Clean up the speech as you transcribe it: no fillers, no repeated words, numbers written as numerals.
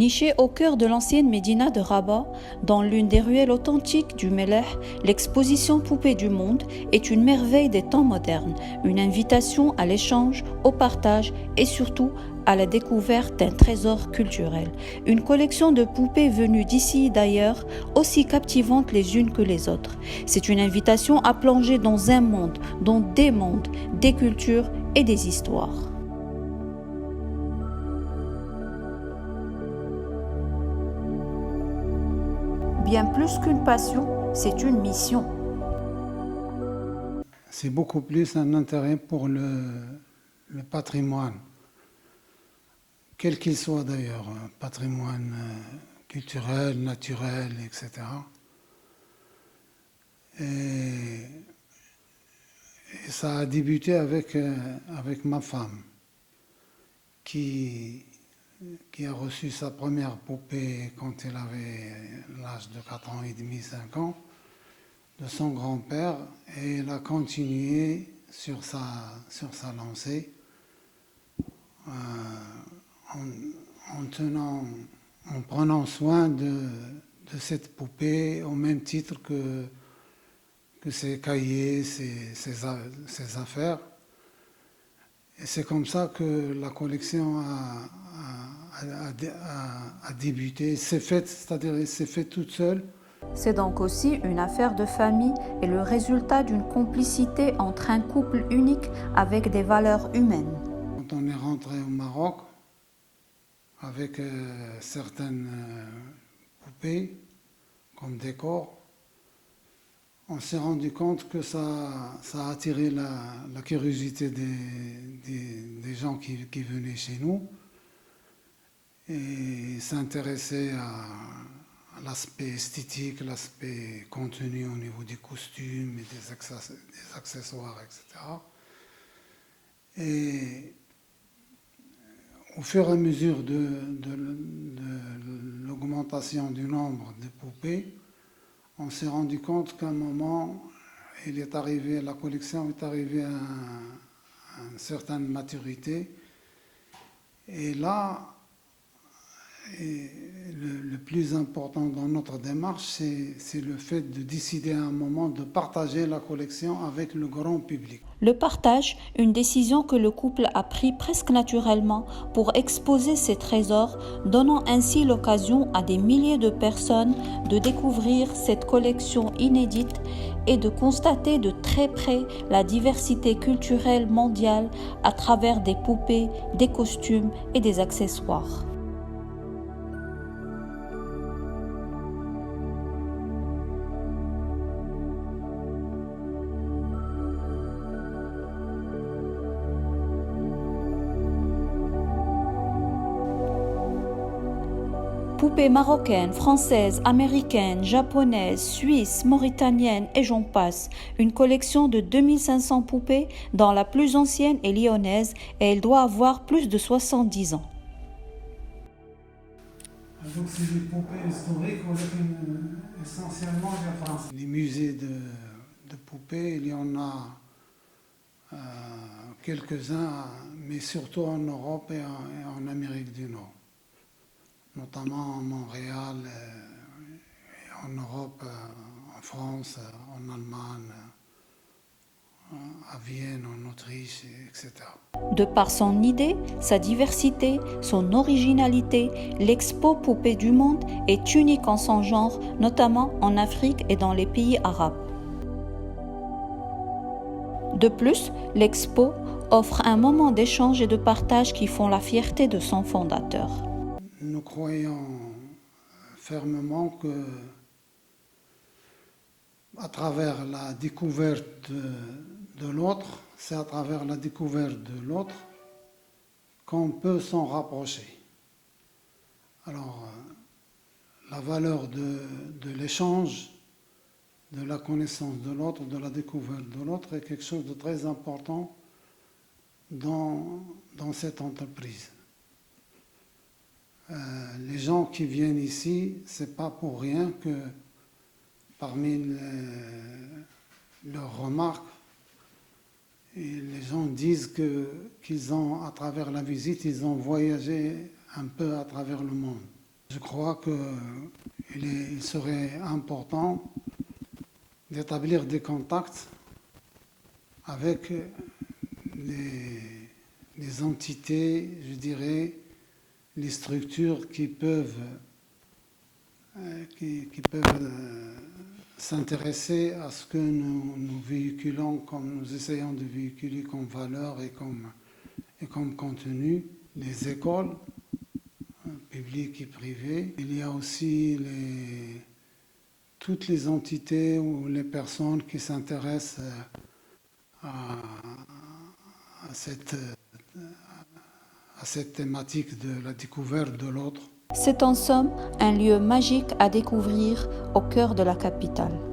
Nichée au cœur de l'ancienne Médina de Rabat, dans l'une des ruelles authentiques du Mellah, l'exposition Poupées du monde est une merveille des temps modernes, une invitation à l'échange, au partage et surtout à la découverte d'un trésor culturel. Une collection de poupées venues d'ici et d'ailleurs, aussi captivantes les unes que les autres. C'est une invitation à plonger dans un monde, dans des mondes, des cultures et des histoires. Bien plus qu'une passion, c'est une mission. C'est beaucoup plus un intérêt pour le patrimoine, quel qu'il soit d'ailleurs, patrimoine culturel, naturel, etc. Et ça a débuté avec ma femme, qui a reçu sa première poupée quand elle avait l'âge de 4 ans et demi, 5 ans, de son grand-père, et elle a continué sur sa lancée en prenant soin de cette poupée au même titre que ses cahiers, ses affaires. Et c'est comme ça que la collection a débuté, c'est-à-dire s'est faite toute seule. C'est donc aussi une affaire de famille et le résultat d'une complicité entre un couple unique avec des valeurs humaines. Quand on est rentré au Maroc avec certaines poupées comme décor, on s'est rendu compte que ça a attiré la curiosité des gens qui venaient chez nous et s'intéressaient à l'aspect esthétique, l'aspect contenu au niveau des costumes et des accessoires, etc. Et au fur et à mesure de l'augmentation du nombre de poupées, on s'est rendu compte qu'à un moment, la collection est arrivée à une certaine maturité. Et là, le plus important dans notre démarche, c'est le fait de décider à un moment de partager la collection avec le grand public. Le partage, une décision que le couple a prise presque naturellement pour exposer ses trésors, donnant ainsi l'occasion à des milliers de personnes de découvrir cette collection inédite et de constater de très près la diversité culturelle mondiale à travers des poupées, des costumes et des accessoires. Poupées marocaines, françaises, américaines, japonaises, suisses, mauritaniennes et j'en passe. Une collection de 2500 poupées dont la plus ancienne est lyonnaise et elle doit avoir plus de 70 ans. Donc c'est des poupées historiques essentiellement en France. Les musées de poupées, il y en a quelques-uns, mais surtout en Europe et en Amérique du Nord. Notamment à Montréal, en Europe, en France, en Allemagne, à Vienne, en Autriche, etc. De par son idée, sa diversité, son originalité, l'expo Poupées du monde est unique en son genre, notamment en Afrique et dans les pays arabes. De plus, l'expo offre un moment d'échange et de partage qui font la fierté de son fondateur. Nous croyons fermement que, à travers la découverte de l'autre, c'est à travers la découverte de l'autre qu'on peut s'en rapprocher. Alors, la valeur de l'échange, de la connaissance de l'autre, de la découverte de l'autre est quelque chose de très important dans cette entreprise. Les gens qui viennent ici, c'est pas pour rien que parmi leurs remarques, les gens disent qu'ils ont, à travers la visite, ils ont voyagé un peu à travers le monde. Je crois qu'il serait important d'établir des contacts avec les entités, je dirais, les structures qui peuvent s'intéresser à ce que nous véhiculons, comme nous essayons de véhiculer comme valeur et comme contenu, les écoles, publiques et privées. Il y a aussi toutes les entités ou les personnes qui s'intéressent à cette thématique de la découverte de l'autre. C'est en somme un lieu magique à découvrir au cœur de la capitale.